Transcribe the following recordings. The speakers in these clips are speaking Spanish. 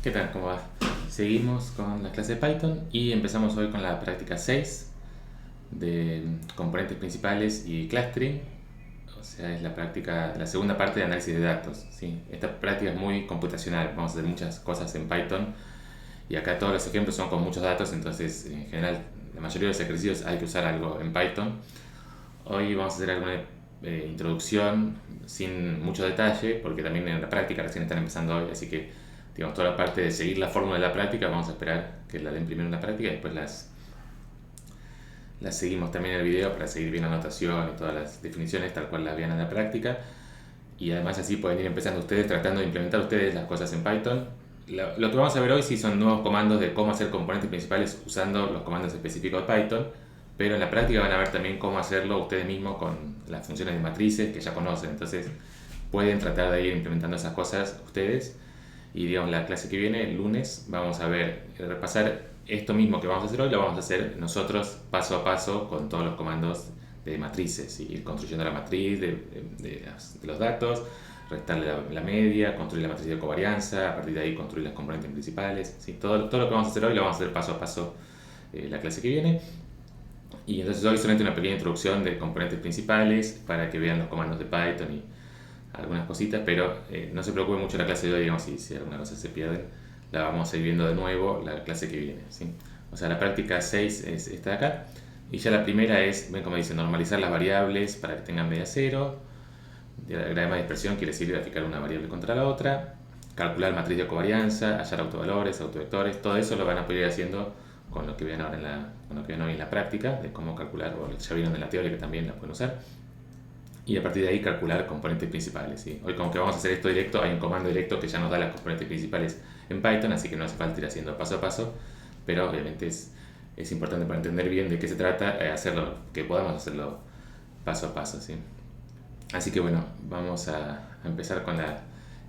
¿Qué tal? ¿Cómo va? Seguimos con la clase de Python y empezamos hoy con la práctica 6 de componentes principales y clustering. O sea, es la segunda parte de análisis de datos. ¿Sí? Esta práctica es muy computacional, vamos a hacer muchas cosas en Python y acá todos los ejemplos son con muchos datos, entonces en general la mayoría de los ejercicios hay que usar algo en Python. Hoy vamos a hacer alguna introducción sin mucho detalle, porque también en la práctica recién están empezando hoy, así que digamos, toda la parte de seguir la fórmula de la práctica, vamos a esperar que la den primero en la práctica y después las seguimos también en el video para seguir bien la notación y todas las definiciones tal cual las vean en la práctica. Y además así pueden ir empezando ustedes, tratando de implementar ustedes las cosas en Python. Lo que vamos a ver hoy sí son nuevos comandos de cómo hacer componentes principales usando los comandos específicos de Python, pero en la práctica van a ver también cómo hacerlo ustedes mismos con las funciones de matrices que ya conocen. Entonces pueden tratar de ir implementando esas cosas ustedes. Y digamos, la clase que viene, el lunes, vamos a ver, repasar esto mismo que vamos a hacer hoy, lo vamos a hacer nosotros paso a paso con todos los comandos de matrices, y ir construyendo la matriz de los datos, restarle la media, construir la matriz de covarianza, a partir de ahí construir las componentes principales. ¿Sí? Todo lo que vamos a hacer hoy lo vamos a hacer paso a paso la clase que viene. Y entonces hoy solamente una pequeña introducción de componentes principales para que vean los comandos de Python y algunas cositas, pero no se preocupe mucho la clase de hoy, digamos, si alguna cosa se pierde, la vamos a ir viendo de nuevo la clase que viene. ¿Sí? O sea, la práctica 6 es esta de acá, y ya la primera es, ven como dice, normalizar las variables para que tengan media cero. Diagrama de dispersión quiere decir graficar una variable contra la otra, calcular matriz de covarianza, hallar autovalores, autovectores, todo eso lo van a poder ir haciendo con lo que vean ahora con lo que ven hoy en la práctica, de cómo calcular, o ya vieron en la teoría que también la pueden usar, y a partir de ahí calcular componentes principales. ¿Sí? Hoy como que vamos a hacer esto directo, hay un comando directo que ya nos da las componentes principales en Python, así que no hace falta ir haciendo paso a paso, pero obviamente es importante para entender bien de qué se trata, que podamos hacerlo paso a paso. ¿Sí? Así que bueno, vamos a empezar con la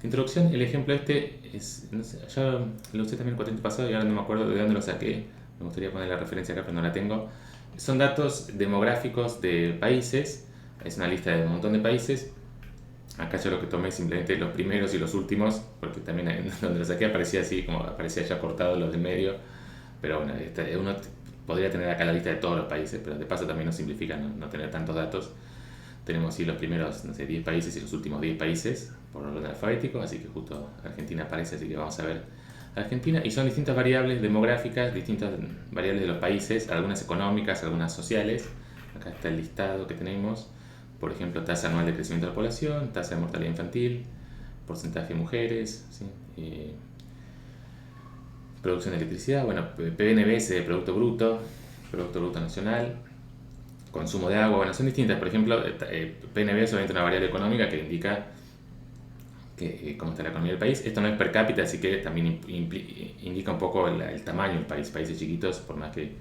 introducción. El ejemplo este es, no sé, yo lo usé también el cuatrienio pasado y ahora no me acuerdo de dónde lo saqué, me gustaría poner la referencia acá pero no la tengo. Son datos demográficos de países, es una lista de un montón de países. Acá yo lo que tomé simplemente los primeros y los últimos, porque también donde lo saqué aparecía así, como aparecía ya cortado los del medio. Pero bueno, uno podría tener acá la lista de todos los países, pero de paso también nos simplifica no tener tantos datos. Tenemos sí, los primeros, no sé, 10 países y los últimos 10 países por orden alfabético, así que justo Argentina aparece, así que vamos a ver Argentina. Y son distintas variables demográficas, distintas variables de los países, algunas económicas, algunas sociales. Acá está el listado que tenemos. Por ejemplo, tasa anual de crecimiento de la población, tasa de mortalidad infantil, porcentaje de mujeres, ¿sí? Producción de electricidad, bueno, PNB es Producto Bruto Nacional, consumo de agua, bueno, son distintas. Por ejemplo, PNB es solamente una variable económica que indica cómo está la economía del país. Esto no es per cápita, así que también indica un poco el tamaño del país. Países chiquitos, por más que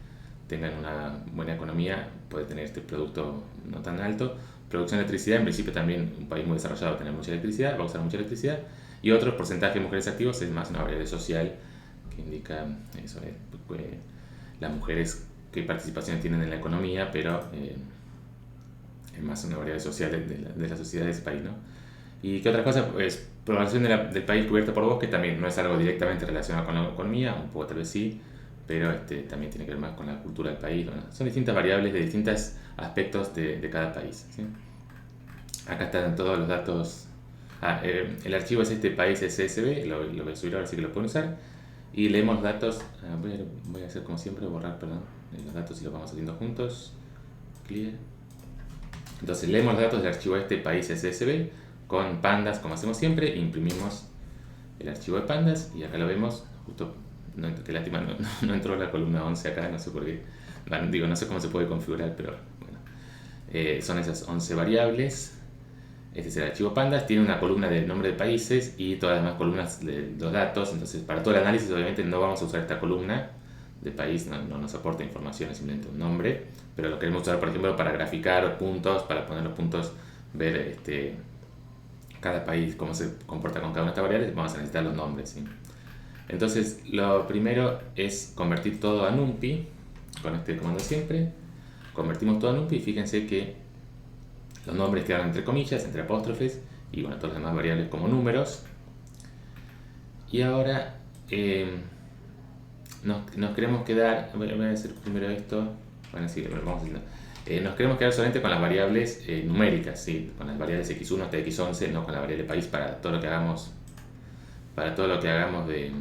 tengan una buena economía, puede tener este producto no tan alto. Producción de electricidad, en principio también un país muy desarrollado va a tener mucha electricidad, va a usar mucha electricidad. Y otro porcentaje de mujeres activas es más una variable social que indica eso, las mujeres qué participación tienen en la economía, pero es más una variable social de la sociedad de ese país, ¿no? Y qué otra cosa, pues población del país cubierta por bosque también no es algo directamente relacionado con la economía, un poco tal vez sí, pero también tiene que ver más con la cultura del país. Bueno, son distintas variables de distintos aspectos de cada país. ¿Sí? Acá están todos los datos. El archivo es este país CSV, lo voy a subir ahora, así que lo pueden usar. Y leemos los datos. Voy a hacer como siempre, borrar, perdón, los datos y los vamos haciendo juntos. Clear. Entonces leemos los datos del archivo este país CSV con pandas, como hacemos siempre, e imprimimos el archivo de pandas y acá lo vemos, justo, qué lástima, no entró la columna 11 acá, no sé por qué, bueno, digo, no sé cómo se puede configurar, pero bueno, son esas 11 variables. Este es el archivo pandas, tiene una columna del nombre de países y todas las demás columnas de los datos, entonces para todo el análisis obviamente no vamos a usar esta columna de país, no nos aporta información, es simplemente un nombre, pero lo queremos usar por ejemplo para graficar puntos, para poner los puntos, ver cada país, cómo se comporta con cada una de estas variables, vamos a necesitar los nombres. ¿Sí? Entonces, lo primero es convertir todo a NumPy, con este comando siempre. Convertimos todo a NumPy y fíjense que los nombres quedan entre comillas, entre apóstrofes, y bueno, todas las demás variables como números. Y ahora eh, nos queremos quedar, voy a decir primero esto, bueno, sí, pero vamos haciendo. Nos queremos quedar solamente con las variables numéricas, ¿sí? Con las variables x1 hasta x11, no con la variable país para todo lo que hagamos de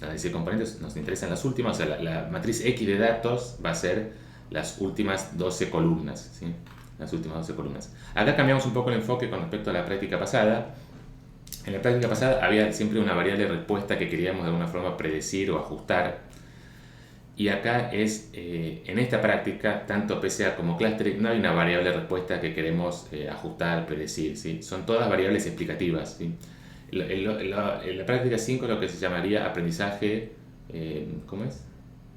análisis de componentes. Nos interesan las últimas, o sea, la matriz X de datos va a ser las últimas 12 columnas, ¿sí? Las últimas 12 columnas. Acá cambiamos un poco el enfoque con respecto a la práctica pasada. En la práctica pasada había siempre una variable de respuesta que queríamos de alguna forma predecir o ajustar. Y acá en esta práctica, tanto PCA como clustering, no hay una variable de respuesta que queremos ajustar, predecir, ¿sí? Son todas variables explicativas, ¿sí? En la práctica 5 lo que se llamaría aprendizaje, ¿cómo es?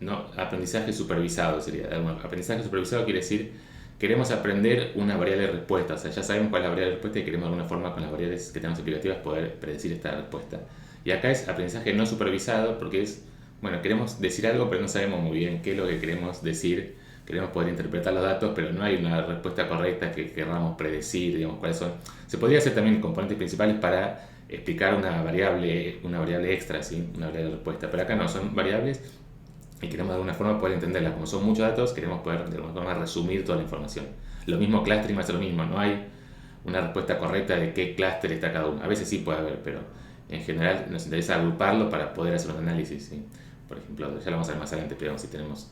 No, aprendizaje supervisado sería. Bueno, aprendizaje supervisado quiere decir, queremos aprender una variable de respuesta, o sea, ya sabemos cuál es la variable de respuesta y queremos de alguna forma con las variables que tenemos explicativas poder predecir esta respuesta. Y acá es aprendizaje no supervisado porque es, bueno, queremos decir algo pero no sabemos muy bien qué es lo que queremos decir, queremos poder interpretar los datos, pero no hay una respuesta correcta que queramos predecir, digamos, cuáles son. Se podría hacer también componentes principales para explicar una variable extra, ¿sí? Una variable de respuesta, pero acá no, son variables y queremos de alguna forma poder entenderlas. Como son muchos datos, queremos poder de alguna forma resumir toda la información. Lo mismo clustering hace lo mismo, no hay una respuesta correcta de qué clúster está cada uno. A veces sí puede haber, pero en general nos interesa agruparlo para poder hacer un análisis, ¿sí? Por ejemplo, ya lo vamos a ver más adelante, pero si tenemos,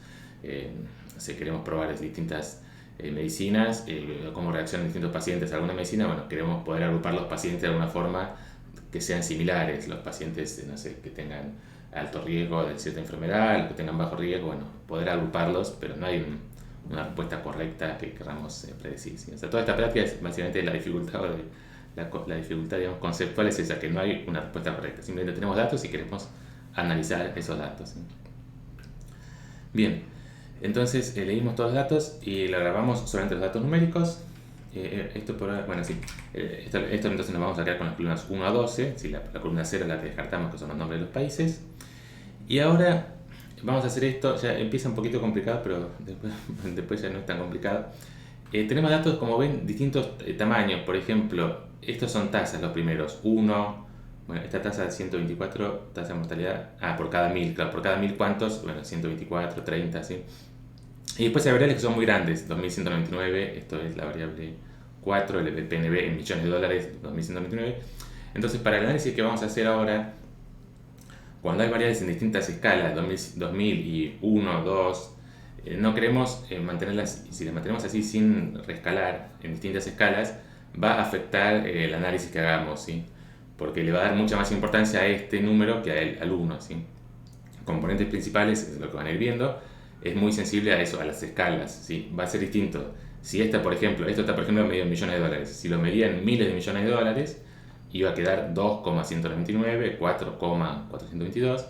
si queremos probar distintas medicinas, cómo reaccionan distintos pacientes a alguna medicina, bueno, queremos poder agrupar los pacientes de alguna forma que sean similares, los pacientes, no sé, que tengan alto riesgo de cierta enfermedad, los que tengan bajo riesgo, bueno, poder agruparlos, pero no hay una respuesta correcta que queramos predecir, ¿sí? O sea, toda esta práctica es básicamente la dificultad, la dificultad, digamos, conceptual es esa, que no hay una respuesta correcta, simplemente tenemos datos y queremos analizar esos datos, ¿sí? Bien, entonces leímos todos los datos y lo grabamos solamente los datos numéricos. Esto por, bueno, sí, esto entonces nos vamos a quedar con las columnas 1 a 12, ¿sí? La columna 0 la que descartamos, que son los nombres de los países. Y ahora vamos a hacer esto, ya empieza un poquito complicado, pero después ya no es tan complicado. Tenemos datos, como ven, distintos tamaños. Por ejemplo, estos son tasas los primeros. 1, bueno, esta tasa de 124, tasa de mortalidad, por cada 1000, claro, por cada 1000 cuántos, bueno, 124, 30, ¿sí? Y después hay variables que son muy grandes, 2199, esto es la variable 4, el PNB en millones de dólares, 2199. Entonces, para el análisis que vamos a hacer ahora, cuando hay variables en distintas escalas, 2000 y 1, 2, no queremos mantenerlas, si las mantenemos así sin reescalar en distintas escalas, va a afectar el análisis que hagamos, ¿sí? Porque le va a dar mucha más importancia a este número que al 1, ¿sí? Componentes principales, es lo que van a ir viendo, es muy sensible a eso, a las escalas, ¿sí? Va a ser distinto. Si esto está por ejemplo medido en millones de dólares, si lo medía en miles de millones de dólares, iba a quedar 2,199, 4,422,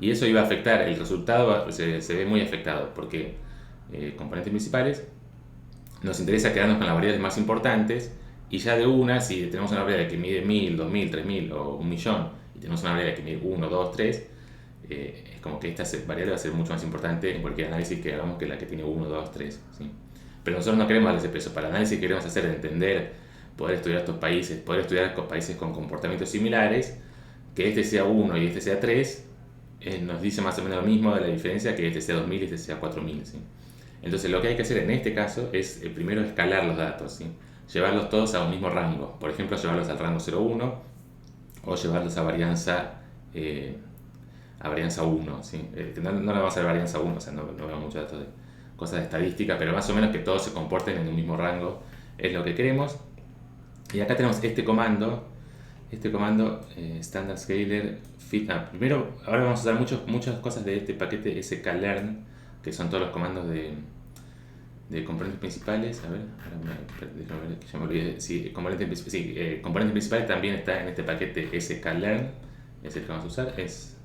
y eso iba a afectar, el resultado se ve muy afectado, porque componentes principales, nos interesa quedarnos con las variables más importantes, y ya de una, si tenemos una variable que mide 1000, 2000, 3000 o 1.000.000, y tenemos una variable que mide 1, 2, 3, es como que esta variable va a ser mucho más importante en cualquier análisis que hagamos que la que tiene 1, 2, 3, ¿sí? Pero nosotros no queremos darle ese peso. Para el análisis que queremos hacer de entender, poder estudiar estos países, poder estudiar países con comportamientos similares, que este sea 1 y este sea 3, nos dice más o menos lo mismo de la diferencia que este sea 2000 y este sea 4000, ¿sí? Entonces lo que hay que hacer en este caso es primero escalar los datos, ¿sí? Llevarlos todos a un mismo rango. Por ejemplo, llevarlos al rango 0,1 o llevarlos a varianza 1, ¿sí? No le vamos a hacer varianza 1, o sea, no veo muchos datos de cosas de estadística, pero más o menos que todos se comporten en un mismo rango es lo que queremos. Y acá tenemos este comando standard scaler fit. Primero, ahora vamos a usar muchas cosas de este paquete sklearn, que son todos los comandos de componentes principales. A ver, déjame ver que ya me olvidé. Sí, componentes principales también está en este paquete sklearn, es el que vamos a usar, es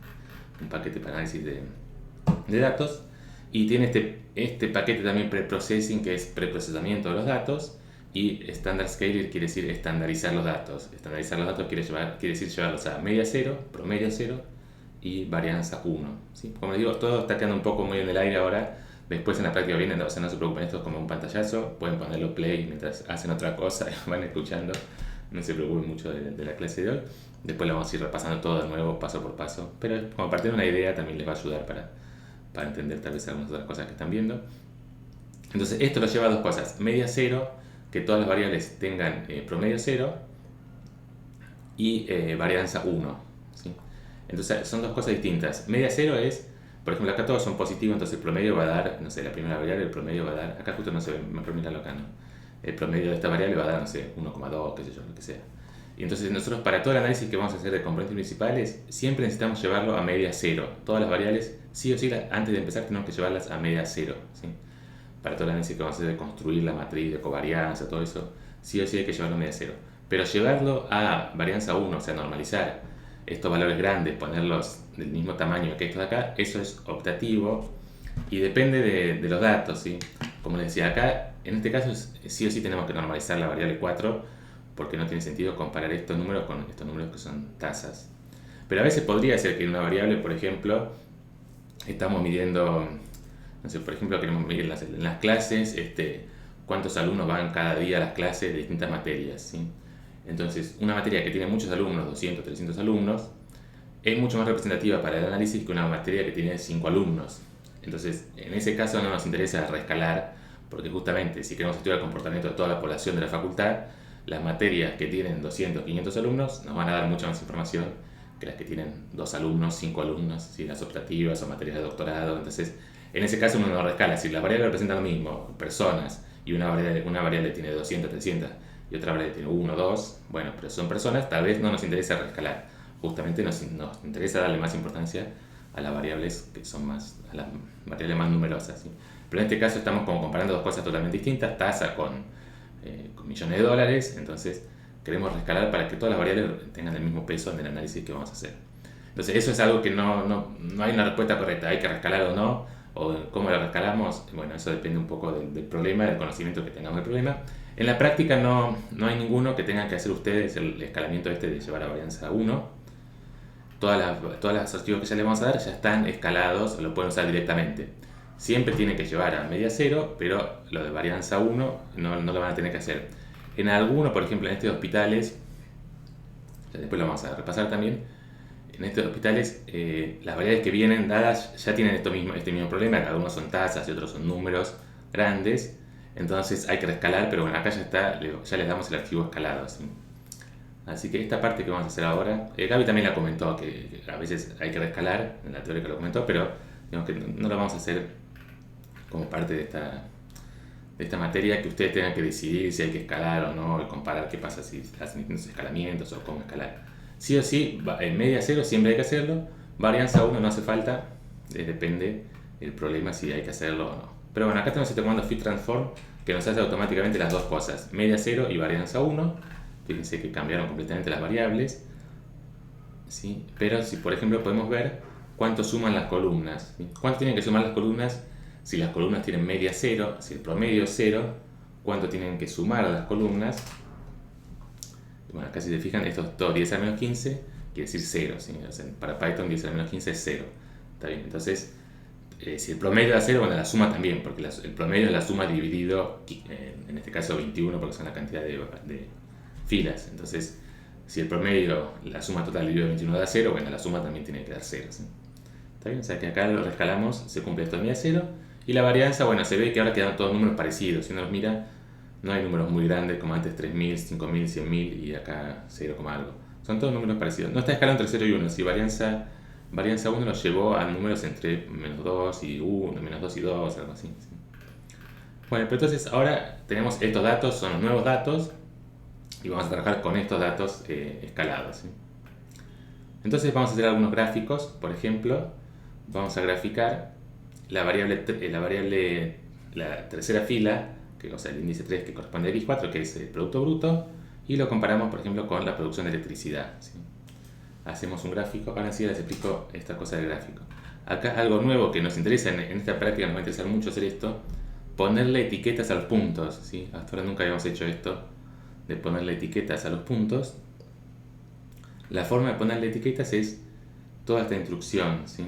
un paquete para análisis de datos, y tiene este paquete también preprocessing, que es preprocesamiento de los datos, y standard scaler quiere decir estandarizar los datos. Estandarizar los datos quiere decir llevarlos a media 0, promedio 0 y varianza 1, ¿sí? Como les digo, todo está quedando un poco muy en el aire ahora. Después en la práctica viene, o sea, no se preocupen, esto es como un pantallazo, pueden ponerlo play mientras hacen otra cosa y van escuchando, no se preocupen mucho de la clase de hoy. Después lo vamos a ir repasando todo de nuevo, paso por paso. Pero como partir de una idea también les va a ayudar para entender tal vez algunas otras cosas que están viendo. Entonces esto lo lleva a dos cosas. Media cero, que todas las variables tengan promedio cero, y varianza 1. ¿Sí? Entonces son dos cosas distintas. Media cero es, por ejemplo, acá todos son positivos, entonces el promedio va a dar, no sé, la primera variable, el promedio va a dar, acá justo no se ve, mejor mirarlo acá, ¿no? El promedio de esta variable va a dar, no sé, 1,2, qué sé yo, lo que sea. Y entonces nosotros para todo el análisis que vamos a hacer de componentes principales, siempre necesitamos llevarlo a media cero. Todas las variables, sí o sí, antes de empezar tenemos que llevarlas a media cero. ¿Sí? Para todo el análisis que vamos a hacer de construir la matriz de covarianza, todo eso, sí o sí hay que llevarlo a media cero. Pero llevarlo a varianza 1, o sea, normalizar estos valores grandes, ponerlos del mismo tamaño que estos de acá, eso es optativo y depende de los datos, ¿sí? Como les decía acá, en este caso sí o sí tenemos que normalizar la variable 4 porque no tiene sentido comparar estos números con estos números que son tasas. Pero a veces podría ser que en una variable, por ejemplo, estamos midiendo, no sé, por ejemplo, queremos medir en las clases cuántos alumnos van cada día a las clases de distintas materias, ¿sí? Entonces, una materia que tiene muchos alumnos, 200, 300 alumnos, es mucho más representativa para el análisis que una materia que tiene 5 alumnos. Entonces, en ese caso no nos interesa reescalar, porque justamente si queremos estudiar el comportamiento de toda la población de la facultad, las materias que tienen 200, 500 alumnos nos van a dar mucha más información que las que tienen 2 alumnos, 5 alumnos, ¿sí? Las optativas o materias de doctorado. Entonces, en ese caso uno no reescala. Si las variables representan lo mismo, personas, y una variable tiene 200, 300 y otra variable tiene 1, 2, bueno, pero son personas, tal vez no nos interesa reescalar. Justamente nos interesa darle más importancia a las variables que son más, a las variables más numerosas, ¿sí? Pero en este caso estamos como comparando dos cosas totalmente distintas, tasa con millones de dólares, entonces queremos reescalar para que todas las variables tengan el mismo peso en el análisis que vamos a hacer. Entonces eso es algo que no hay una respuesta correcta, hay que reescalar o no, o cómo lo reescalamos, bueno, eso depende un poco del problema, del conocimiento que tengamos del problema. En la práctica no hay ninguno que tengan que hacer ustedes el escalamiento de llevar a varianza 1. Todas las archivos que ya les vamos a dar ya están escalados, lo pueden usar directamente. Siempre tienen que llevar a media cero, pero lo de varianza 1 no lo van a tener que hacer. En algunos, por ejemplo en estos hospitales, después lo vamos a repasar también, en estos hospitales las variables que vienen dadas ya tienen este mismo problema, que algunos son tasas y otros son números grandes, entonces hay que reescalar, pero bueno, acá ya les damos el archivo escalado, ¿sí? Así que esta parte que vamos a hacer ahora, Gaby también la comentó, que a veces hay que reescalar, en la teoría que lo comentó, pero digamos que no lo vamos a hacer como parte de esta materia, que ustedes tengan que decidir si hay que escalar o no, y comparar qué pasa si hacen distintos escalamientos o cómo escalar. Sí o sí, en media cero siempre hay que hacerlo, varianza 1 no hace falta, depende del problema si hay que hacerlo o no. Pero bueno, acá tenemos este comando fit transform que nos hace automáticamente las dos cosas, media cero y varianza 1. Fíjense que cambiaron completamente las variables, ¿sí? Pero si por ejemplo podemos ver cuánto suman las columnas, ¿sí? ¿Cuánto tienen que sumar las columnas? Si las columnas tienen media cero, si el promedio es 0, ¿cuánto tienen que sumar las columnas? Bueno, acá si se fijan, esto es todo 10 a la menos 15, quiere decir 0, ¿sí? O sea, para Python 10 a la menos 15 es 0. ¿Está bien? Entonces, si el promedio da 0, bueno, la suma también, porque el promedio es la suma dividido, en este caso 21, porque son la cantidad de filas. Entonces, si el promedio, la suma total dividido 21 da 0, bueno, la suma también tiene que dar 0, ¿sí? ¿Está bien? O sea que acá lo rescalamos, se cumple esto en media 0. Y la varianza, bueno, se ve que ahora quedan todos números parecidos. Si uno los mira, no hay números muy grandes como antes 3.000, 5.000, 100.000 y acá 0, algo. Son todos números parecidos. No está escalando entre 0 y 1. Si varianza 1 lo llevó a números entre menos 2 y 1, menos 2 y 2, algo así, ¿sí? Bueno, pero entonces ahora tenemos estos datos, son los nuevos datos. Y vamos a trabajar con estos datos escalados, ¿sí? Entonces vamos a hacer algunos gráficos. Por ejemplo, vamos a graficar la tercera fila, o sea, el índice 3 que corresponde a X4, que es el Producto Bruto, y lo comparamos, por ejemplo, con la producción de electricidad, ¿sí? Hacemos un gráfico. Ahora sí les explico esta cosa del gráfico. Acá algo nuevo que nos interesa, en esta práctica nos va a interesar mucho hacer esto, ponerle etiquetas a los puntos, ¿sí? Hasta ahora nunca habíamos hecho esto, de ponerle etiquetas a los puntos. La forma de ponerle etiquetas es toda esta instrucción, ¿sí?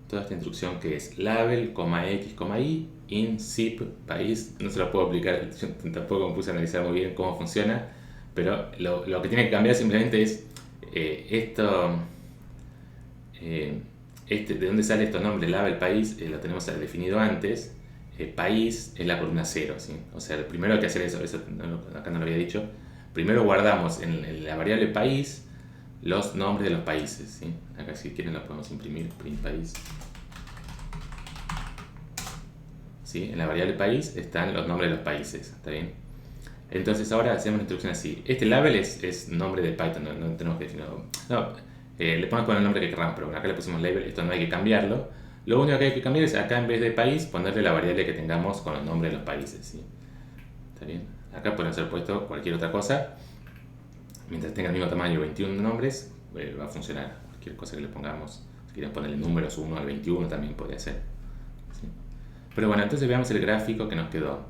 Toda esta instrucción que es label, x, y, in, zip, país. No se lo puedo explicar, yo tampoco me puse a analizar muy bien cómo funciona, Pero lo que tiene que cambiar simplemente es esto, de dónde sale estos nombres, label, país, lo tenemos definido antes. País es la columna 0, ¿sí? O sea, primero hay que hacer eso acá no lo había dicho. Primero guardamos en la variable país los nombres de los países, ¿sí? Acá si quieren lo podemos imprimir, print país. ¿Sí? En la variable país están los nombres de los países, ¿está bien? Entonces ahora hacemos una instrucción así. Este label es nombre de Python, no tenemos que definirlo. No, le podemos poner el nombre que queramos, pero acá le pusimos label, esto no hay que cambiarlo. Lo único que hay que cambiar es acá en vez de país ponerle la variable que tengamos con los nombres de los países, ¿sí? ¿Está bien? Acá pueden ser puesto cualquier otra cosa. Mientras tenga el mismo tamaño, 21 nombres, va a funcionar. Cualquier cosa que le pongamos. Si quieren ponerle números 1 al 21 también podría ser, ¿sí? Pero bueno, entonces veamos el gráfico que nos quedó.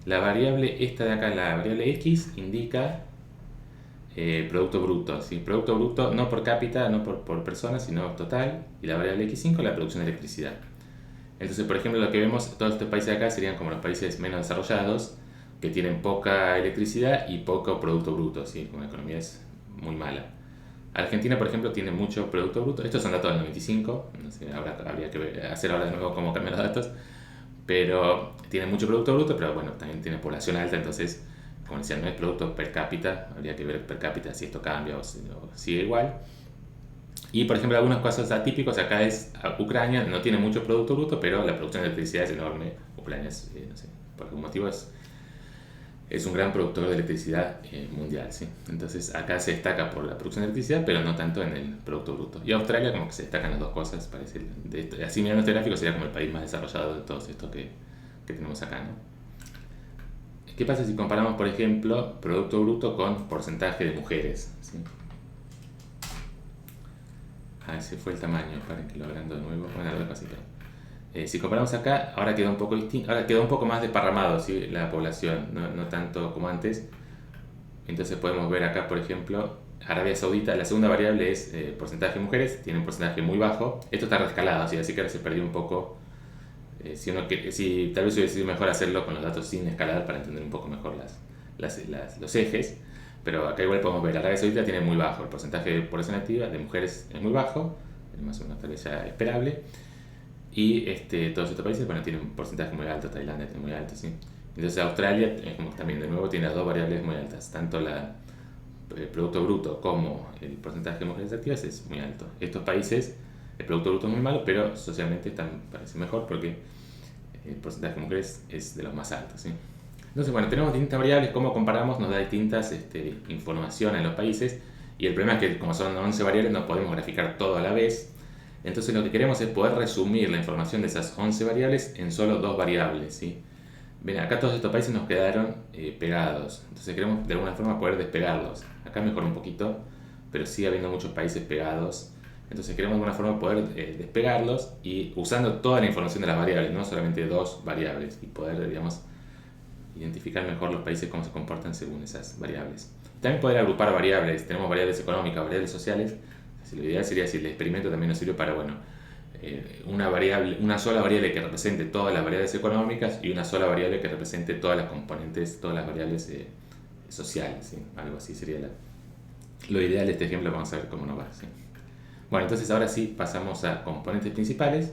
La variable esta de acá, la variable X, indica producto bruto, ¿sí? Producto bruto no por cápita, no por persona, sino total. Y la variable X5, la producción de electricidad. Entonces, por ejemplo, lo que vemos, todos estos países de acá serían como los países menos desarrollados, que tienen poca electricidad y poco producto bruto, ¿sí? Una economía es muy mala. Argentina, por ejemplo, tiene mucho producto bruto. Estos son datos del 95, no sé, habría que hacer ahora de nuevo cómo cambian los datos. Pero tiene mucho producto bruto, pero bueno, también tiene población alta, entonces, como decía, no es producto per cápita, habría que ver per cápita si esto cambia o sigue igual. Y por ejemplo, algunos casos atípicos, acá es Ucrania, no tiene mucho producto bruto, pero la producción de electricidad es enorme. Ucrania es, no sé, por algún motivo es un gran productor de electricidad mundial, ¿sí? Entonces acá se destaca por la producción de electricidad, pero no tanto en el producto bruto. Y Australia como que se destacan las dos cosas, parece. Así mirando este gráfico sería como el país más desarrollado de todos estos que tenemos acá, ¿no? ¿Qué pasa si comparamos, por ejemplo, producto bruto con porcentaje de mujeres, ¿sí? Ese fue el tamaño, para que lo agrando de nuevo. Bueno, lo dejo así, pero si comparamos acá, ahora queda un poco distinto, ahora queda un poco más desparramado, ¿sí? La población, no tanto como antes. Entonces podemos ver acá, por ejemplo, Arabia Saudita, la segunda variable es porcentaje de mujeres, tiene un porcentaje muy bajo. Esto está rescalado, ¿sí? Así que ahora se perdió un poco. Si tal vez hubiese sido mejor hacerlo con los datos sin escalar para entender un poco mejor los ejes. Pero acá igual podemos ver, Arabia Saudita tiene muy bajo, el porcentaje de población activa de mujeres es muy bajo, más o menos tal vez ya esperable. Y todos estos países, bueno, tienen un porcentaje muy alto, Tailandia tiene muy alto, ¿sí? Entonces Australia, como también de nuevo, tiene las dos variables muy altas, tanto el Producto Bruto como el porcentaje de mujeres activas es muy alto. Estos países, el Producto Bruto es muy malo, pero socialmente parece mejor porque el porcentaje de mujeres es de los más altos, ¿sí? Entonces, bueno, tenemos distintas variables, cómo comparamos nos da distintas información en los países, y el problema es que como son 11 variables no podemos graficar todo a la vez. Entonces lo que queremos es poder resumir la información de esas 11 variables en solo dos variables, ¿sí? Ven, acá todos estos países nos quedaron pegados, entonces queremos de alguna forma poder despegarlos. Acá mejoró un poquito, pero sigue habiendo muchos países pegados. Entonces queremos de alguna forma poder despegarlos y usando toda la información de las variables, no solamente dos variables, y poder, digamos, identificar mejor los países, cómo se comportan según esas variables. También poder agrupar variables, tenemos variables económicas, variables sociales. Lo ideal sería si el experimento también nos sirve para, bueno, una sola variable que represente todas las variables económicas y una sola variable que represente todas las componentes, todas las variables sociales, ¿sí? Algo así sería lo ideal de este ejemplo. Vamos a ver cómo nos va, ¿sí? Bueno, entonces ahora sí pasamos a componentes principales.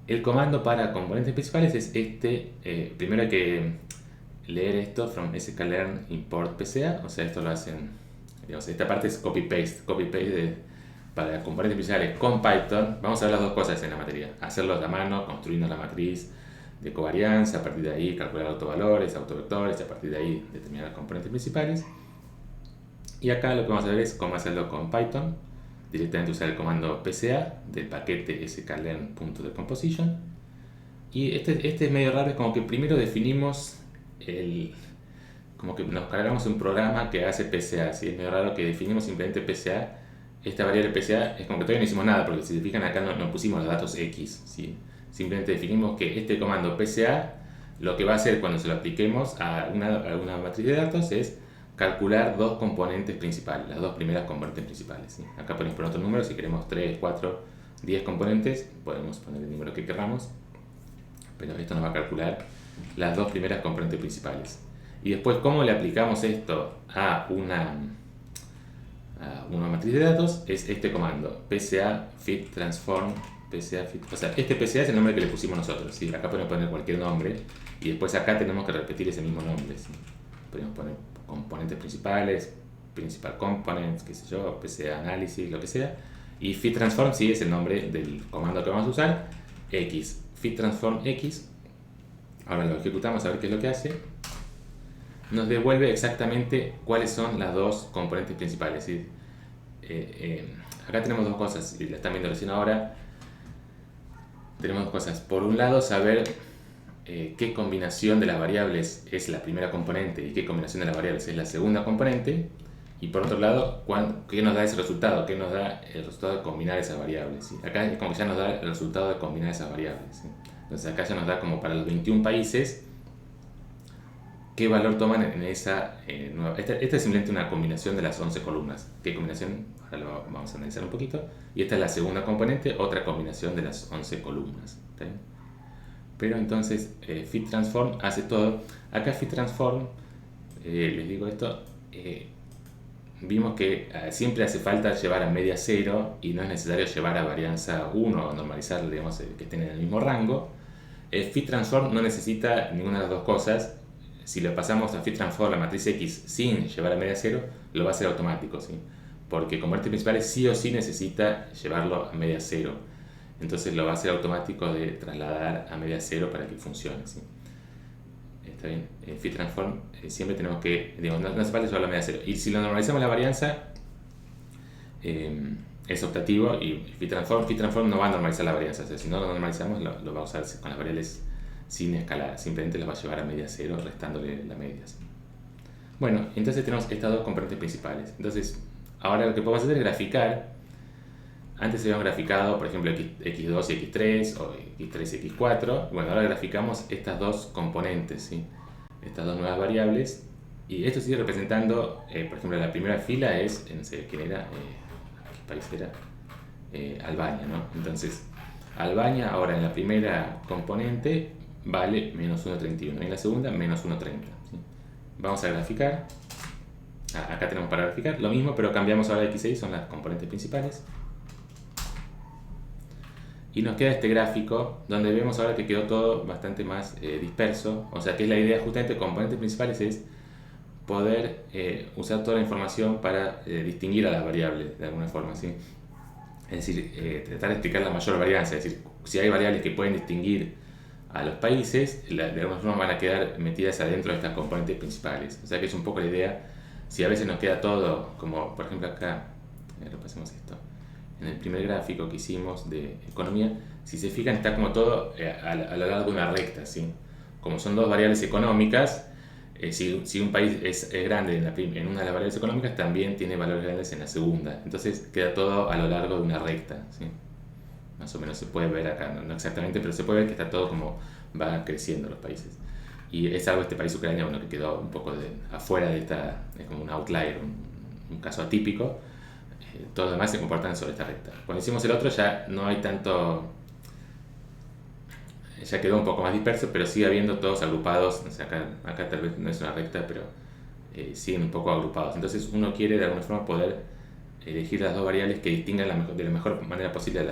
El comando para componentes principales es primero hay que leer esto from sklearn import pca, o sea, esto lo hacen, digamos, esta parte es copy-paste para componentes principales con Python. Vamos a ver las dos cosas en la materia: hacerlos a mano, construyendo la matriz de covarianza, a partir de ahí calcular autovalores, autovectores, y a partir de ahí determinar los componentes principales. Y acá lo que vamos a ver es cómo hacerlo con Python, directamente usar el comando pca del paquete sklearn.decomposition. Y este es medio raro, es como que primero definimos como que nos cargamos un programa que hace PCA, ¿sí? Es medio raro que definimos simplemente PCA. Esta variable PCA es como que todavía no hicimos nada, porque si se fijan acá no pusimos los datos X, ¿sí? Simplemente definimos que este comando PCA lo que va a hacer cuando se lo apliquemos a una matriz de datos es calcular dos componentes principales, las dos primeras componentes principales, ¿sí? Acá podemos poner otro número, si queremos 3, 4, 10 componentes, podemos poner el número que queramos, pero esto nos va a calcular las dos primeras componentes principales. Y después, ¿cómo le aplicamos esto a una matriz de datos? Es este comando, pca fit transform, pca fit, o sea, este pca es el nombre que le pusimos nosotros, ¿sí? Acá podemos poner cualquier nombre y después acá tenemos que repetir ese mismo nombre, ¿sí? Podemos poner componentes principales, principal components, qué sé yo, pca análisis, lo que sea. Y fit transform sí es el nombre del comando que vamos a usar, x, fit transform x. Ahora lo ejecutamos a ver qué es lo que hace. Nos devuelve exactamente cuáles son las dos componentes principales, ¿sí? Acá tenemos dos cosas, y la están viendo recién ahora. Tenemos dos cosas. Por un lado, saber qué combinación de las variables es la primera componente y qué combinación de las variables es la segunda componente. Y por otro lado, ¿qué nos da ese resultado? ¿Qué nos da el resultado de combinar esas variables? ¿Sí? Acá es como que ya nos da el resultado de combinar esas variables, ¿sí? Entonces acá ya nos da como para los 21 países qué valor toman en esa nueva. Esta es simplemente una combinación de las 11 columnas. ¿Qué combinación? Ahora lo vamos a analizar un poquito. Y esta es la segunda componente, otra combinación de las 11 columnas. ¿Okay? Pero entonces fit transform hace todo. Acá fit transform, les digo esto, vimos que siempre hace falta llevar a media 0 y no es necesario llevar a varianza 1 o normalizar, digamos, que estén en el mismo rango. Fit transform no necesita ninguna de las dos cosas. Si le pasamos a fit transform la matriz X sin llevar a media 0, lo va a hacer automático, ¿sí? Porque componentes principales sí o sí necesita llevarlo a media 0. Entonces lo va a hacer automático de trasladar a media 0 para que funcione, ¿sí? Está bien. Fit transform siempre tenemos que, digamos, no hace falta llevarlo a media 0. Y si lo normalizamos la varianza, es optativo, y fit transform no va a normalizar la varianza. O sea, si no lo normalizamos, lo va a usar con las variables sin escalada, simplemente las va a llevar a media 0 restándole la media. ¿Sí? Bueno, entonces tenemos estas dos componentes principales. Entonces, ahora lo que podemos hacer es graficar. Antes se habían graficado, por ejemplo, x2 y x3 o x3 y x4. Bueno, ahora graficamos estas dos componentes, ¿sí? Estas dos nuevas variables. Y esto sigue representando, por ejemplo, la primera fila es, no sé quién era, ¿qué país era? Albania, ¿no? Entonces, Albania ahora en la primera componente vale menos 1,31 y en la segunda menos 1,30. ¿Sí? Vamos a graficar. Acá tenemos para graficar lo mismo, pero cambiamos ahora x6, son las componentes principales. Y nos queda este gráfico donde vemos ahora que quedó todo bastante más disperso. O sea que la idea justamente de componentes principales es poder usar toda la información para distinguir a las variables de alguna forma, ¿sí? Es decir, tratar de explicar la mayor varianza. Es decir, si hay variables que pueden distinguir a los países, de alguna forma van a quedar metidas adentro de estas componentes principales. O sea que es un poco la idea. Si a veces nos queda todo, como por ejemplo acá, repasemos esto, en el primer gráfico que hicimos de economía, si se fijan está como todo a lo largo de una recta, ¿sí? Como son dos variables económicas, si un país es grande en una de las variables económicas, también tiene valores grandes en la segunda. Entonces queda todo a lo largo de una recta, ¿sí? Más o menos se puede ver acá, no exactamente, pero se puede ver que está todo como va creciendo los países. Y es algo este país Ucrania, bueno, que quedó un poco afuera de esta, es como un outlier, un caso atípico. Todos los demás se comportan sobre esta recta. Cuando hicimos el otro ya no hay tanto, ya quedó un poco más disperso, pero sigue habiendo todos agrupados. O sea, acá tal vez no es una recta, pero siguen un poco agrupados. Entonces uno quiere de alguna forma poder elegir las dos variables que distingan de la mejor manera posible a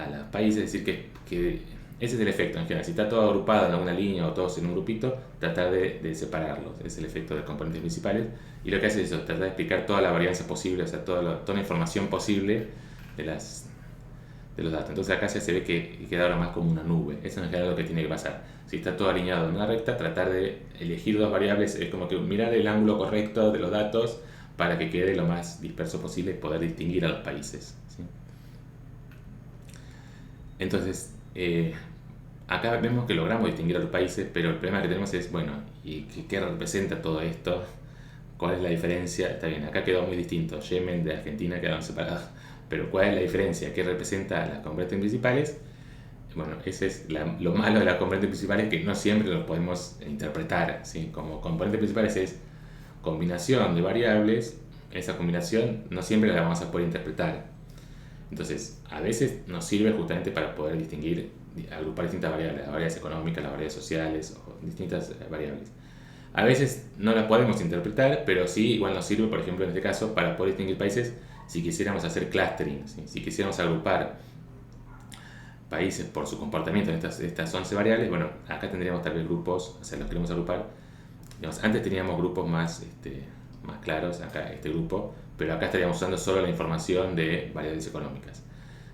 los países. Es decir, que ese es el efecto en general. Si está todo agrupado en alguna línea o todos en un grupito, tratar de separarlos. Es el efecto de componentes principales. Y lo que hace es eso, tratar de explicar toda la varianza posible, o sea, toda la información posible de los datos. Entonces acá ya se ve que queda ahora más como una nube. Eso en general es lo que tiene que pasar. Si está todo alineado en una recta, tratar de elegir dos variables es como que mirar el ángulo correcto de los datos para que quede lo más disperso posible y poder distinguir a los países, ¿sí? Entonces, acá vemos que logramos distinguir a los países, pero el problema que tenemos es, bueno, ¿y qué representa todo esto? ¿Cuál es la diferencia? Está bien, acá quedó muy distinto. Yemen de Argentina quedaron separados. Pero ¿cuál es la diferencia? ¿Qué representa las componentes principales? Bueno, ese es lo malo de las componentes principales, que no siempre los podemos interpretar, ¿sí? Como componentes principales es combinación de variables. Esa combinación no siempre la vamos a poder interpretar. Entonces, a veces nos sirve justamente para poder distinguir, agrupar distintas variables, las variables económicas, las variables sociales o distintas variables. A veces no las podemos interpretar, pero sí igual nos sirve, por ejemplo, en este caso, para poder distinguir países si quisiéramos hacer clustering, ¿sí? Si quisiéramos agrupar países por su comportamiento en estas 11 variables, bueno, acá tendríamos tal vez grupos, o sea, los queremos agrupar. Digamos, antes teníamos grupos más claros, acá este grupo, pero acá estaríamos usando solo la información de variables económicas.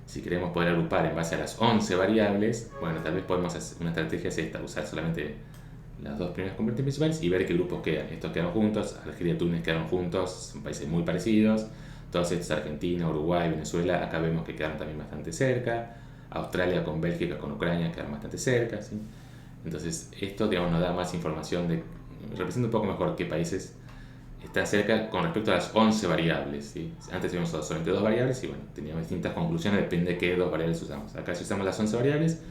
Si queremos poder agrupar en base a las 11 variables, bueno, tal vez podemos hacer una estrategia es esta, usar solamente las dos primeras componentes principales y ver qué grupos quedan. Estos quedaron juntos, Argelia y Túnez quedaron juntos, son países muy parecidos. Todos estos, Argentina, Uruguay, Venezuela, acá vemos que quedaron también bastante cerca. Australia con Bélgica, con Ucrania quedaron bastante cerca, ¿sí? Entonces esto, digamos, nos da más información representa un poco mejor qué países están cerca con respecto a las 11 variables, ¿sí? Antes teníamos solamente dos variables y bueno, teníamos distintas conclusiones, depende de qué dos variables usamos. Acá si usamos las 11 variables,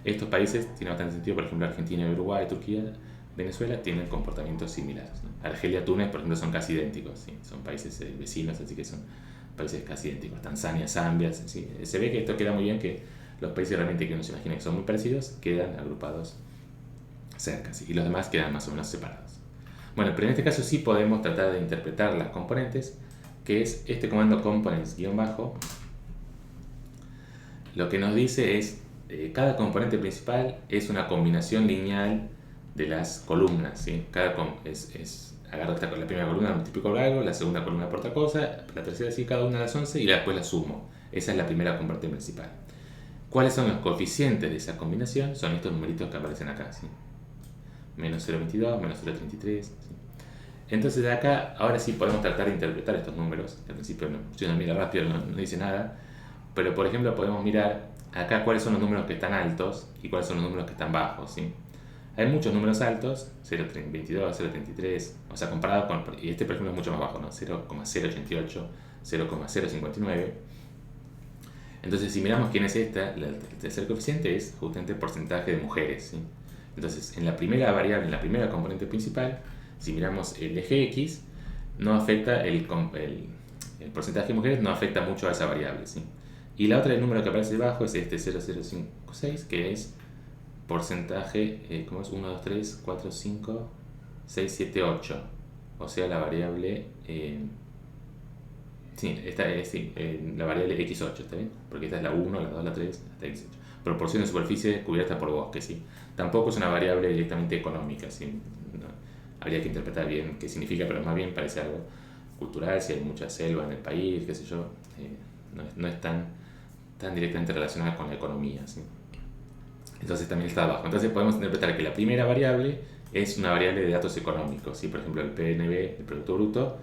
estos países tienen bastante sentido, por ejemplo Argentina, Uruguay, Turquía, Venezuela tienen comportamientos similares, ¿no? Argelia, Túnez, por ejemplo, son casi idénticos, ¿sí? Son países vecinos, así que son países casi idénticos. Tanzania, Zambia, ¿sí? Se ve que esto queda muy bien, que los países realmente que uno se imagina que son muy parecidos quedan agrupados cerca, ¿sí? Y los demás quedan más o menos separados. Bueno, pero en este caso sí podemos tratar de interpretar las componentes, que es este comando components -, lo que nos dice es cada componente principal es una combinación lineal de las columnas, ¿sí? Agarro la primera columna, multiplico por algo, la segunda columna por otra cosa, la tercera sí, cada una de las 11 y después la sumo. Esa es la primera componente principal. ¿Cuáles son los coeficientes de esa combinación? Son estos numeritos que aparecen acá, ¿sí? Menos 0,22, menos 0,33, ¿sí? Entonces de acá, ahora sí podemos tratar de interpretar estos números. Al principio, si uno mira rápido, no dice nada. Pero por ejemplo podemos mirar acá cuáles son los números que están altos y cuáles son los números que están bajos, ¿sí? Hay muchos números altos, 0,22, 0,33, o sea, comparado con, y este por ejemplo es mucho más bajo, ¿no? 0,088, 0,059. Entonces si miramos quién es esta, el tercer coeficiente es justamente el porcentaje de mujeres, ¿sí? Entonces en la primera variable, en la primera componente principal, si miramos el eje X, no afecta el porcentaje de mujeres no afecta mucho a esa variable, ¿sí? Y la otra, el número que aparece debajo es este 0,056, que es porcentaje, ¿cómo es? 1, 2, 3, 4, 5, 6, 7, 8. O sea, la variable, la variable X8, ¿está bien? Porque esta es la 1, la 2, la 3, hasta X8. Proporción de superficie cubierta por bosque, ¿sí? Tampoco es una variable directamente económica, ¿sí? No, habría que interpretar bien qué significa, pero más bien parece algo cultural, si hay mucha selva en el país, qué sé yo, no es tan directamente relacionada con la economía, ¿sí? Entonces también está abajo. Entonces podemos interpretar que la primera variable es una variable de datos económicos, ¿sí? Por ejemplo, el PNB, el Producto Bruto,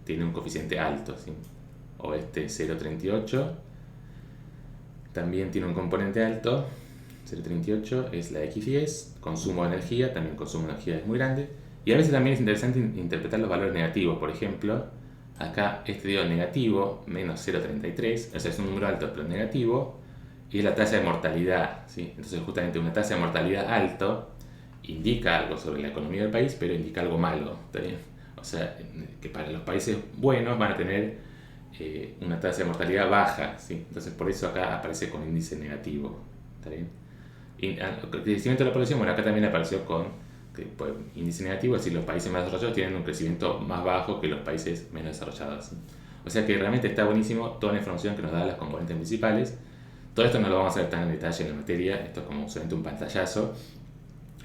tiene un coeficiente alto, ¿sí? O este 0,38 también tiene un componente alto, 0,38 es la X10, consumo de energía, también consumo de energía es muy grande. Y a veces también es interesante interpretar los valores negativos. Por ejemplo, acá este dio negativo, menos 0,33, o sea, es un número alto pero negativo, y es la tasa de mortalidad, ¿sí? Entonces justamente una tasa de mortalidad alto indica algo sobre la economía del país, pero indica algo malo, ¿está bien? O sea, que para los países buenos van a tener una tasa de mortalidad baja, ¿sí? Entonces por eso acá aparece con índice negativo, ¿está bien? Y el crecimiento de la población, bueno, acá también apareció con pues, índice negativo, es decir, los países más desarrollados tienen un crecimiento más bajo que los países menos desarrollados, ¿sí? O sea que realmente está buenísimo toda la información que nos da las componentes principales. Todo esto no lo vamos a ver tan en detalle en la materia, esto es como solamente un pantallazo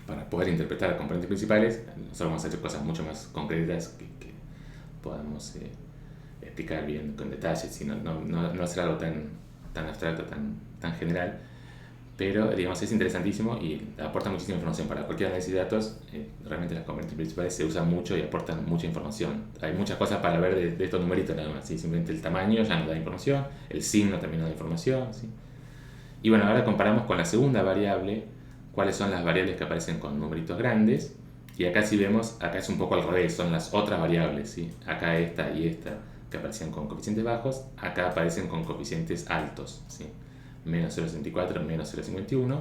para poder interpretar las componentes principales. Nosotros vamos a hacer cosas mucho más concretas que podamos explicar bien con detalles, y no hacer algo tan abstracto, tan general. Pero digamos es interesantísimo y aporta muchísima información para cualquier análisis de datos. Realmente las componentes principales se usan mucho y aportan mucha información. Hay muchas cosas para ver de estos numeritos nada más, ¿sí? Simplemente el tamaño ya nos da información, el signo también nos da información, ¿sí? Y bueno, ahora comparamos con la segunda variable, cuáles son las variables que aparecen con numeritos grandes. Y acá si vemos, acá es un poco al revés, son las otras variables, ¿sí? Acá esta y esta que aparecían con coeficientes bajos, acá aparecen con coeficientes altos, ¿sí? Menos 0,64, menos 0,51,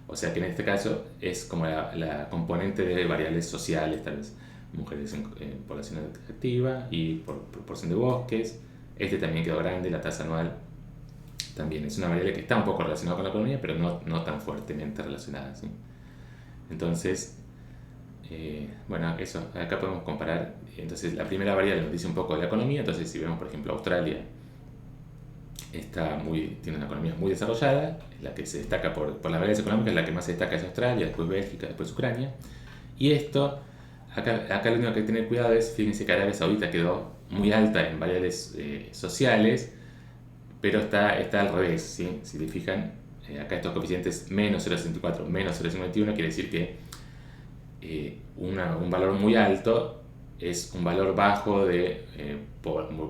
o sea que en este caso es como la componente de variables sociales, tal vez mujeres en población activa y por proporción de bosques. Este también quedó grande, la tasa anual también es una variable que está un poco relacionada con la economía, pero no tan fuertemente relacionada, ¿sí? Entonces, Bueno, eso, acá podemos comparar. Entonces, la primera variable nos dice un poco de la economía. Entonces, si vemos, por ejemplo, Australia tiene una economía muy desarrollada, es la que se destaca por las variables económicas, la que más se destaca es Australia, después Bélgica, después Ucrania. Y esto, acá lo único que hay que tener cuidado es, fíjense que Arabia Saudita quedó muy alta en variables sociales, pero está al revés, ¿sí? Si te fijan, acá estos coeficientes menos 0,64, menos 0,51, quiere decir que un valor muy alto es un valor bajo de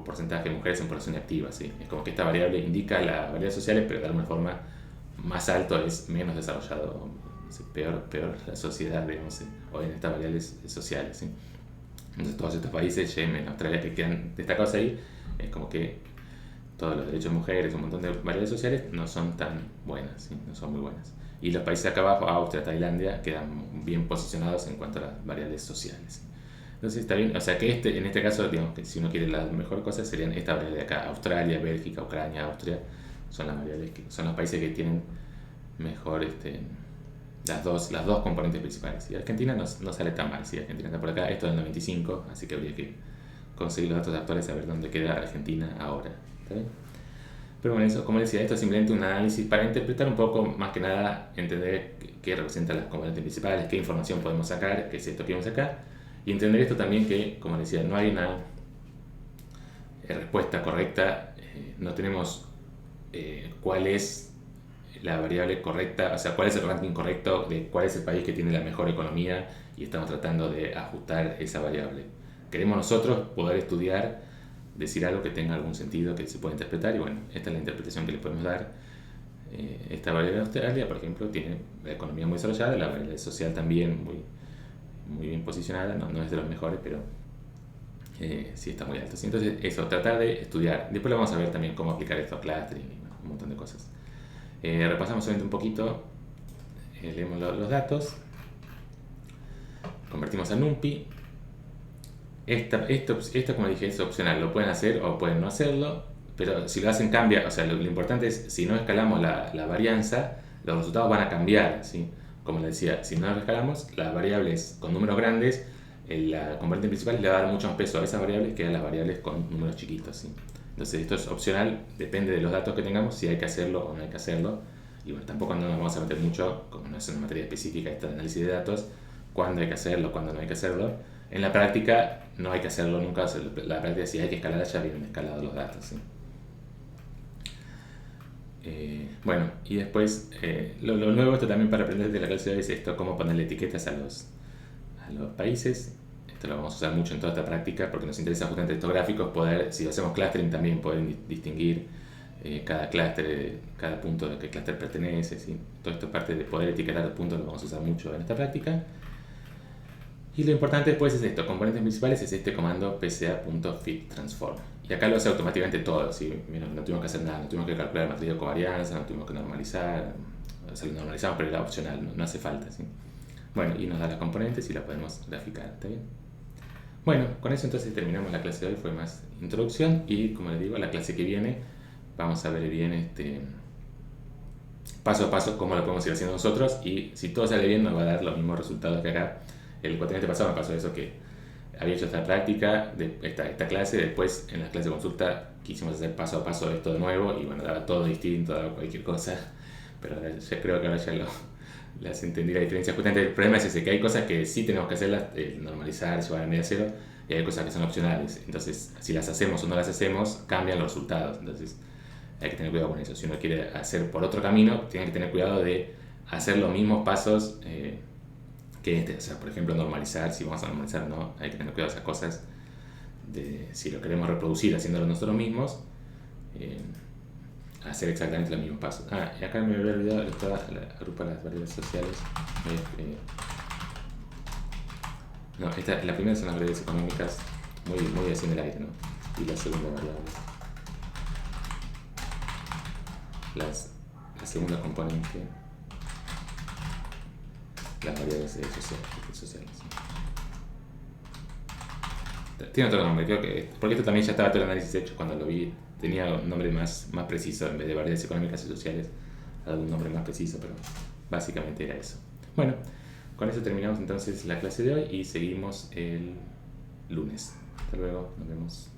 porcentaje de mujeres en población activa, ¿sí? Es como que esta variable indica las variables sociales, pero de alguna forma más alto es menos desarrollado, peor la sociedad, digamos, hoy en estas variables sociales, ¿sí? Entonces todos estos países, Yemen, Australia, que quedan destacados ahí, es como que todos los derechos de mujeres, un montón de variables sociales no son tan buenas, ¿sí? No son muy buenas. Y los países acá abajo, Austria, Tailandia, quedan bien posicionados en cuanto a las variables sociales, ¿sí? Entonces está bien, o sea que en este caso, digamos que si uno quiere las mejores cosas serían esta variable de acá, Australia, Bélgica, Ucrania, Austria, son las variables son los países que tienen mejor las dos componentes principales. Y Argentina no sale tan mal, ¿sí? Argentina está por acá, esto es del 95, así que habría que conseguir los datos actuales a ver dónde queda Argentina ahora. ¿Está bien? Pero bueno, eso, como decía, esto es simplemente un análisis para interpretar un poco, más que nada, entender qué representan las componentes principales, qué información podemos sacar, qué es esto que vamos a sacar, y entender esto también que, como decía, no hay una respuesta correcta, no tenemos cuál es la variable correcta, o sea, cuál es el ranking correcto de cuál es el país que tiene la mejor economía y estamos tratando de ajustar esa variable. Queremos nosotros poder estudiar, decir algo que tenga algún sentido, que se pueda interpretar, y bueno, esta es la interpretación que le podemos dar. Esta variable de Australia, por ejemplo, tiene la economía muy desarrollada, la variable social también muy bien posicionada, no es de los mejores, pero sí está muy alto. ¿Sí? Entonces, eso, tratar de estudiar. Después lo vamos a ver también cómo aplicar esto a clustering y bueno, un montón de cosas. Repasamos solamente un poquito, leemos los datos, convertimos a NumPy. Esto, como dije, es opcional, lo pueden hacer o pueden no hacerlo, pero si lo hacen cambia, o sea, lo importante es, si no escalamos la varianza, los resultados van a cambiar, ¿sí? Como les decía, si no lo escalamos, las variables con números grandes, la componente principal le va a dar mucho más peso a esas variables que a las variables con números chiquitos, ¿sí? Entonces esto es opcional, depende de los datos que tengamos, si hay que hacerlo o no hay que hacerlo. Y bueno, tampoco nos vamos a meter mucho, como no es una materia específica esta de análisis de datos, cuándo hay que hacerlo, cuándo no hay que hacerlo. En la práctica no hay que hacerlo nunca, la práctica si hay que escalar ya vienen escalados los datos, ¿sí? Bueno, y después lo nuevo esto también para aprender de la clase de hoy es esto, cómo ponerle etiquetas a los países. Esto lo vamos a usar mucho en toda esta práctica porque nos interesa justamente estos gráficos, poder, si hacemos clustering también poder distinguir cada clúster, cada punto de qué clúster pertenece, ¿sí? Todo esto parte de poder etiquetar los puntos lo vamos a usar mucho en esta práctica. Y lo importante después es esto, componentes principales es este comando pca.fitTransform. Y acá lo hace automáticamente todo, ¿sí? Mira, no tuvimos que hacer nada, no tuvimos que calcular la matriz de covarianza, no tuvimos que normalizar, o sea, lo normalizamos pero era opcional, no hace falta, ¿sí? Bueno, y nos da las componentes y las podemos graficar, ¿está bien? Bueno, con eso entonces terminamos la clase de hoy, fue más introducción y como les digo, la clase que viene vamos a ver bien paso a paso cómo lo podemos ir haciendo nosotros y si todo sale bien nos va a dar los mismos resultados que acá. El cuatrimestre pasado me pasó eso, que había hecho esta práctica, esta clase, después en la clase de consulta quisimos hacer paso a paso esto de nuevo y bueno, daba todo distinto, daba cualquier cosa, pero ya creo que ahora ya las entendí la diferencia. Justamente el problema es ese, que hay cosas que sí tenemos que hacerlas, normalizar, llevar a media cero, y hay cosas que son opcionales, entonces si las hacemos o no las hacemos, cambian los resultados, entonces hay que tener cuidado con eso. Si uno quiere hacer por otro camino, tiene que tener cuidado de hacer los mismos pasos o sea, por ejemplo, normalizar, si vamos a normalizar o no, hay que tener cuidado de esas cosas, si lo queremos reproducir haciéndolo nosotros mismos, hacer exactamente los mismos pasos. Y acá me había olvidado, agrupa las variables sociales. No, la primera son las variables económicas, muy así en el aire, ¿no? Y la segunda variable, la segunda componente, las variables sociales. Tiene otro nombre, creo que, porque esto también ya estaba todo el análisis hecho cuando lo vi, tenía un nombre más preciso, en vez de variables económicas y sociales, algún nombre más preciso, pero básicamente era eso. Bueno, Con eso terminamos entonces la clase de hoy y seguimos el lunes. Hasta luego, nos vemos.